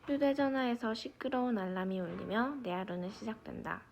휴대전화에서 시끄러운 알람이 울리며 내 하루는 시작된다.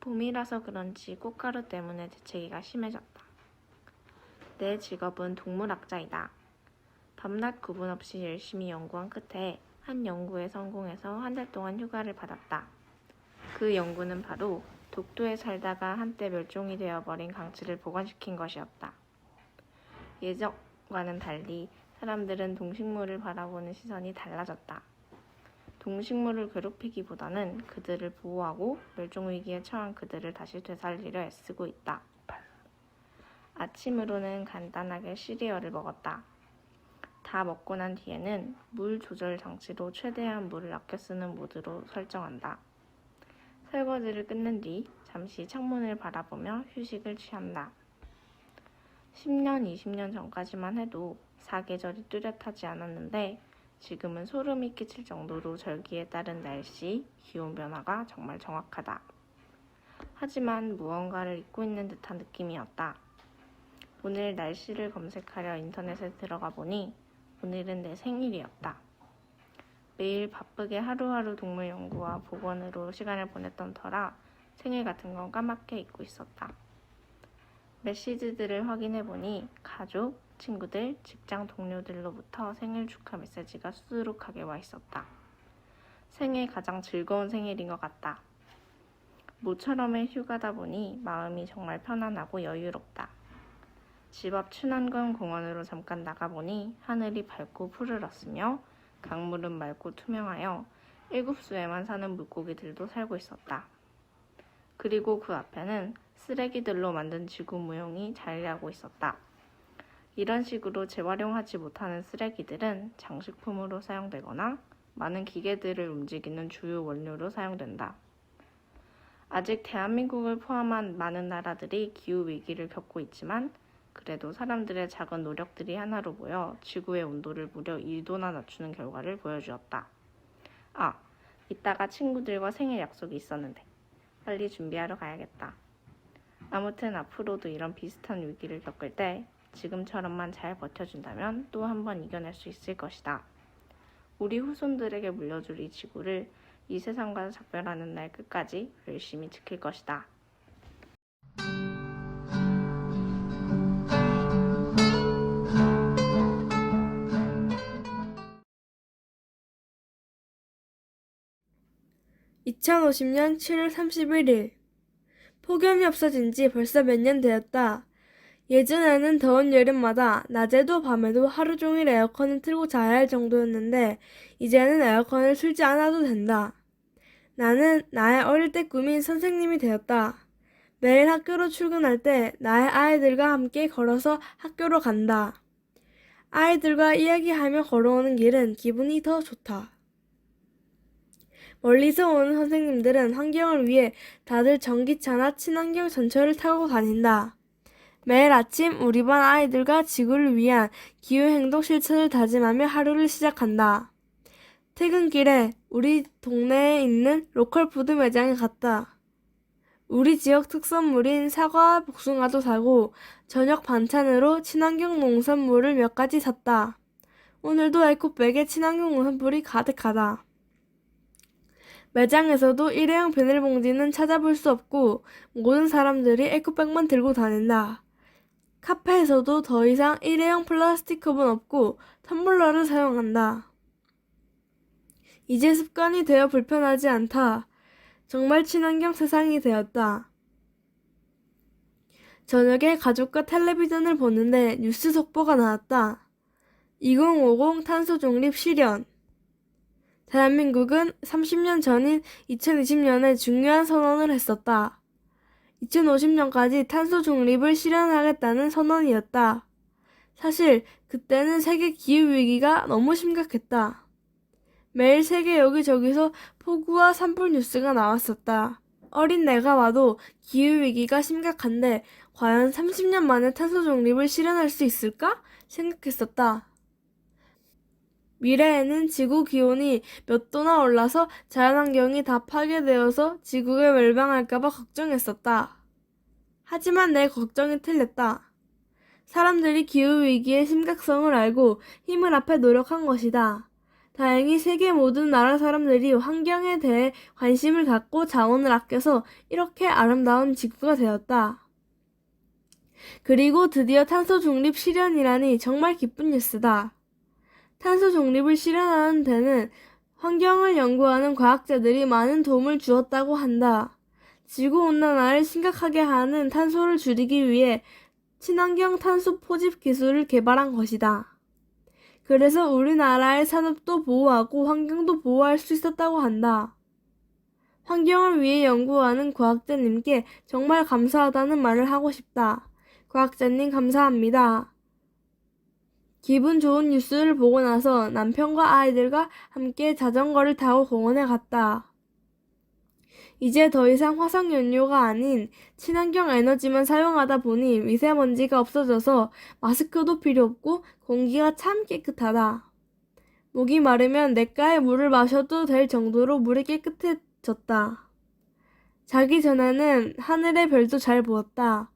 봄이라서 그런지 꽃가루 때문에 재채기가 심해졌다. 내 직업은 동물학자이다. 밤낮 구분 없이 열심히 연구한 끝에 한 연구에 성공해서 한 달 동안 휴가를 받았다. 그 연구는 바로 독도에 살다가 한때 멸종이 되어버린 강치를 복원시킨 것이었다. 예전과는 달리 사람들은 동식물을 바라보는 시선이 달라졌다. 동식물을 괴롭히기보다는 그들을 보호하고 멸종위기에 처한 그들을 다시 되살리려 애쓰고 있다. 아침으로는 간단하게 시리얼을 먹었다. 다 먹고 난 뒤에는 물 조절 장치로 최대한 물을 아껴 쓰는 모드로 설정한다. 설거지를 끝낸 뒤 잠시 창문을 바라보며 휴식을 취한다. 10년, 20년 전까지만 해도 사계절이 뚜렷하지 않았는데 지금은 소름이 끼칠 정도로 절기에 따른 날씨, 기온 변화가 정말 정확하다. 하지만 무언가를 잊고 있는 듯한 느낌이었다. 오늘 날씨를 검색하려 인터넷에 들어가 보니 오늘은 내 생일이었다. 매일 바쁘게 하루하루 동물 연구와 복원으로 시간을 보냈던 터라 생일 같은 건 까맣게 잊고 있었다. 메시지들을 확인해보니 가족, 친구들, 직장 동료들로부터 생일 축하 메시지가 수두룩하게 와 있었다. 생애 가장 즐거운 생일인 것 같다. 모처럼의 휴가다 보니 마음이 정말 편안하고 여유롭다. 집 앞 춘환경 공원으로 잠깐 나가보니 하늘이 밝고 푸르렀으며 강물은 맑고 투명하여 일곱수에만 사는 물고기들도 살고 있었다. 그리고 그 앞에는 쓰레기들로 만든 지구 모형이 자리하고 있었다. 이런 식으로 재활용하지 못하는 쓰레기들은 장식품으로 사용되거나 많은 기계들을 움직이는 주요 원료로 사용된다. 아직 대한민국을 포함한 많은 나라들이 기후위기를 겪고 있지만 그래도 사람들의 작은 노력들이 하나로 모여 지구의 온도를 무려 1도나 낮추는 결과를 보여주었다. 이따가 친구들과 생일 약속이 있었는데 빨리 준비하러 가야겠다. 아무튼 앞으로도 이런 비슷한 위기를 겪을 때 지금처럼만 잘 버텨준다면 또 한 번 이겨낼 수 있을 것이다. 우리 후손들에게 물려줄 이 지구를 이 세상과 작별하는 날 끝까지 열심히 지킬 것이다. (2050년 7월 31일) 폭염이 없어진 지 벌써 몇 년 되었다. 예전에는 더운 여름마다 낮에도 밤에도 하루 종일 에어컨을 틀고 자야 할 정도였는데 이제는 에어컨을 틀지 않아도 된다. 나는 나의 어릴 때 꿈인 선생님이 되었다. 매일 학교로 출근할 때 나의 아이들과 함께 걸어서 학교로 간다. 아이들과 이야기하며 걸어오는 길은 기분이 더 좋다. 멀리서 오는 선생님들은 환경을 위해 다들 전기차나 친환경 전철을 타고 다닌다. 매일 아침 우리 반 아이들과 지구를 위한 기후행동 실천을 다짐하며 하루를 시작한다. 퇴근길에 우리 동네에 있는 로컬 푸드 매장에 갔다. 우리 지역 특산물인 사과와 복숭아도 사고 저녁 반찬으로 친환경 농산물을 몇 가지 샀다. 오늘도 에코백에 친환경 농산물이 가득하다. 매장에서도 일회용 비닐봉지는 찾아볼 수 없고 모든 사람들이 에코백만 들고 다닌다. 카페에서도 더 이상 일회용 플라스틱 컵은 없고 텀블러를 사용한다. 이제 습관이 되어 불편하지 않다. 정말 친환경 세상이 되었다. 저녁에 가족과 텔레비전을 보는데 뉴스 속보가 나왔다. 2050 탄소 중립 실현. 대한민국은 30년 전인 2020년에 중요한 선언을 했었다. 2050년까지 탄소 중립을 실현하겠다는 선언이었다. 사실 그때는 세계 기후위기가 너무 심각했다. 매일 세계 여기저기서 폭우와 산불 뉴스가 나왔었다. 어린 내가 봐도 기후위기가 심각한데 과연 30년 만에 탄소 중립을 실현할 수 있을까? 생각했었다. 미래에는 지구 기온이 몇 도나 올라서 자연환경이 다 파괴되어서 지구가 멸망할까봐 걱정했었다. 하지만 내 걱정이 틀렸다. 사람들이 기후위기의 심각성을 알고 힘을 합해 노력한 것이다. 다행히 세계 모든 나라 사람들이 환경에 대해 관심을 갖고 자원을 아껴서 이렇게 아름다운 지구가 되었다. 그리고 드디어 탄소 중립 실현이라니 정말 기쁜 뉴스다. 탄소 중립을 실현하는 데는 환경을 연구하는 과학자들이 많은 도움을 주었다고 한다. 지구온난화를 심각하게 하는 탄소를 줄이기 위해 친환경 탄소 포집 기술을 개발한 것이다. 그래서 우리나라의 산업도 보호하고 환경도 보호할 수 있었다고 한다. 환경을 위해 연구하는 과학자님께 정말 감사하다는 말을 하고 싶다. 과학자님 감사합니다. 기분 좋은 뉴스를 보고 나서 남편과 아이들과 함께 자전거를 타고 공원에 갔다. 이제 더 이상 화석 연료가 아닌 친환경 에너지만 사용하다 보니 미세먼지가 없어져서 마스크도 필요 없고 공기가 참 깨끗하다. 목이 마르면 냇가의 물을 마셔도 될 정도로 물이 깨끗해졌다. 자기 전에는 하늘의 별도 잘 보았다.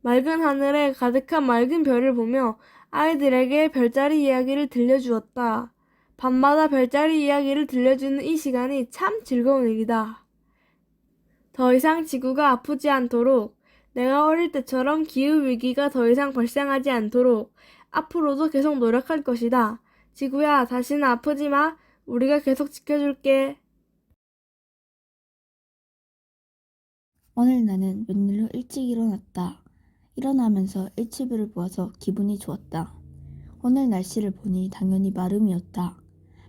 맑은 하늘에 가득한 맑은 별을 보며 아이들에게 별자리 이야기를 들려주었다. 밤마다 별자리 이야기를 들려주는 이 시간이 참 즐거운 일이다. 더 이상 지구가 아프지 않도록, 내가 어릴 때처럼 기후위기가 더 이상 발생하지 않도록 앞으로도 계속 노력할 것이다. 지구야, 다시는 아프지 마. 우리가 계속 지켜줄게. 오늘 나는 웬일로 일찍 일어났다. 일어나면서 일출을 보아서 기분이 좋았다. 오늘 날씨를 보니 당연히 마름이었다.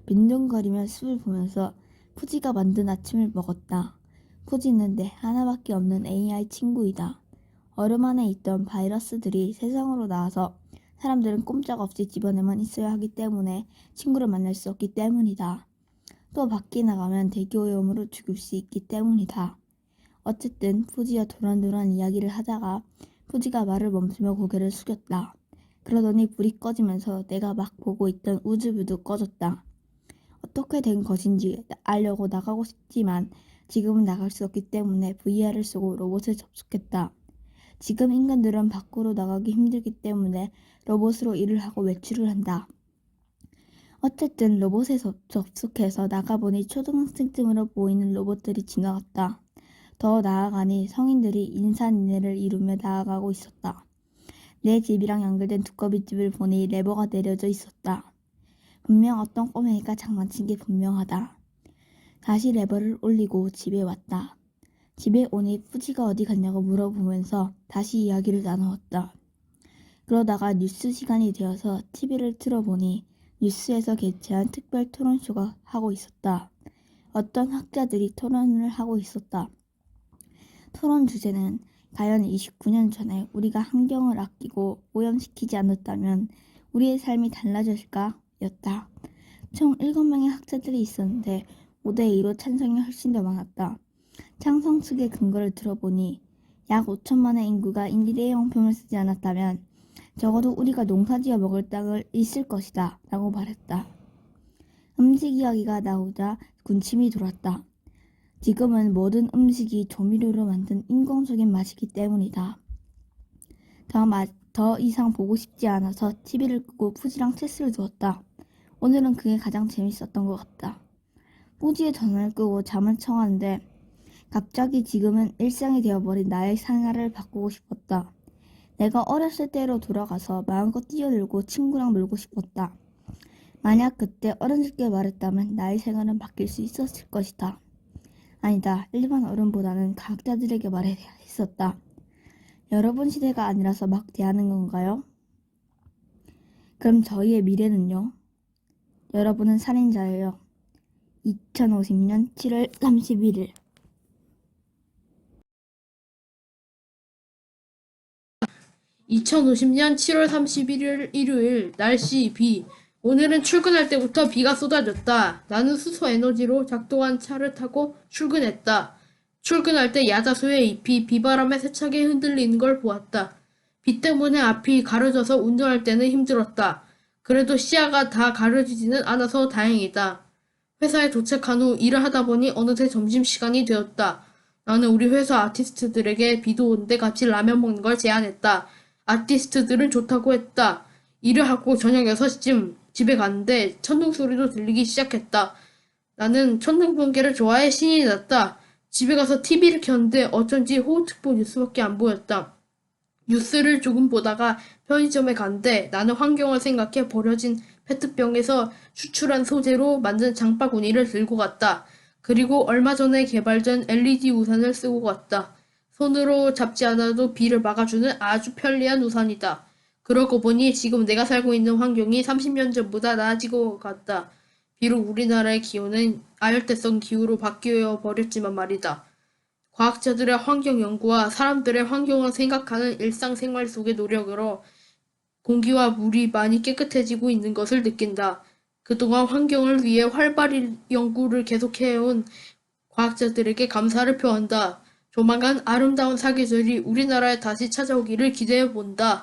민둥거리며 숲을 보면서 푸지가 만든 아침을 먹었다. 푸지는 내 하나밖에 없는 AI 친구이다. 얼음 안에 있던 바이러스들이 세상으로 나와서 사람들은 꼼짝없이 집안에만 있어야 하기 때문에 친구를 만날 수 없기 때문이다. 또 밖에 나가면 대기오염으로 죽을 수 있기 때문이다. 어쨌든 푸지와 도란도란 이야기를 하다가 푸지가 말을 멈추며 고개를 숙였다. 그러더니 불이 꺼지면서 내가 막 보고 있던 우주뷰도 꺼졌다. 어떻게 된 것인지 알려고 나가고 싶지만 지금은 나갈 수 없기 때문에 VR을 쓰고 로봇에 접속했다. 지금 인간들은 밖으로 나가기 힘들기 때문에 로봇으로 일을 하고 외출을 한다. 어쨌든 로봇에 접속해서 나가보니 초등학생쯤으로 보이는 로봇들이 지나갔다. 더 나아가니 성인들이 인산인해를 이루며 나아가고 있었다. 내 집이랑 연결된 두꺼비 집을 보니 레버가 내려져 있었다. 분명 어떤 꼬맹이가 장난친 게 분명하다. 다시 레버를 올리고 집에 왔다. 집에 오니 푸지가 어디 갔냐고 물어보면서 다시 이야기를 나누었다. 그러다가 뉴스 시간이 되어서 TV를 틀어보니 뉴스에서 개최한 특별 토론쇼가 하고 있었다. 어떤 학자들이 토론을 하고 있었다. 토론 주제는 과연 29년 전에 우리가 환경을 아끼고 오염시키지 않았다면 우리의 삶이 달라졌을까? 였다. 총 7명의 학자들이 있었는데 5대2로 찬성이 훨씬 더 많았다. 찬성 측의 근거를 들어보니 약 5천만의 인구가 일회용품을 쓰지 않았다면 적어도 우리가 농사지어 먹을 땅을 있을 것이다 라고 말했다. 음식 이야기가 나오자 군침이 돌았다. 지금은 모든 음식이 조미료로 만든 인공적인 맛이기 때문이다. 더 이상 보고 싶지 않아서 TV를 끄고 푸지랑 체스를 두었다. 오늘은 그게 가장 재밌었던 것 같다. 푸지의 전화를 끄고 잠을 청하는데 갑자기 지금은 일상이 되어버린 나의 생활을 바꾸고 싶었다. 내가 어렸을 때로 돌아가서 마음껏 뛰어놀고 친구랑 놀고 싶었다. 만약 그때 어른들께 말했다면 나의 생활은 바뀔 수 있었을 것이다. 아니다. 일반 어른보다는 과학자들에게 말해야 했었다. 여러분 시대가 아니라서 막 대하는 건가요? 그럼 저희의 미래는요? 여러분은 살인자예요. 2050년 7월 31일 2050년 7월 31일 일요일 날씨 비. 오늘은 출근할 때부터 비가 쏟아졌다. 나는 수소 에너지로 작동한 차를 타고 출근했다. 출근할 때 야자수의 잎이 비바람에 세차게 흔들리는 걸 보았다. 비 때문에 앞이 가려져서 운전할 때는 힘들었다. 그래도 시야가 다 가려지지는 않아서 다행이다. 회사에 도착한 후 일을 하다 보니 어느새 점심시간이 되었다. 나는 우리 회사 아티스트들에게 비도 오는데 같이 라면 먹는 걸 제안했다. 아티스트들은 좋다고 했다. 일을 하고 저녁 6시쯤 집에 갔는데 천둥 소리도 들리기 시작했다. 나는 천둥 번개를 좋아해 신이 났다. 집에 가서 TV를 켰는데 어쩐지 호우특보 뉴스밖에 안 보였다. 뉴스를 조금 보다가 편의점에 갔는데 나는 환경을 생각해 버려진 페트병에서 추출한 소재로 만든 장바구니를 들고 갔다. 그리고 얼마 전에 개발된 LED 우산을 쓰고 갔다. 손으로 잡지 않아도 비를 막아주는 아주 편리한 우산이다. 그러고 보니 지금 내가 살고 있는 환경이 30년 전보다 나아지고 갔다. 비록 우리나라의 기후는 아열대성 기후로 바뀌어 버렸지만 말이다. 과학자들의 환경 연구와 사람들의 환경을 생각하는 일상생활 속의 노력으로 공기와 물이 많이 깨끗해지고 있는 것을 느낀다. 그동안 환경을 위해 활발히 연구를 계속해온 과학자들에게 감사를 표한다. 조만간 아름다운 사계절이 우리나라에 다시 찾아오기를 기대해 본다.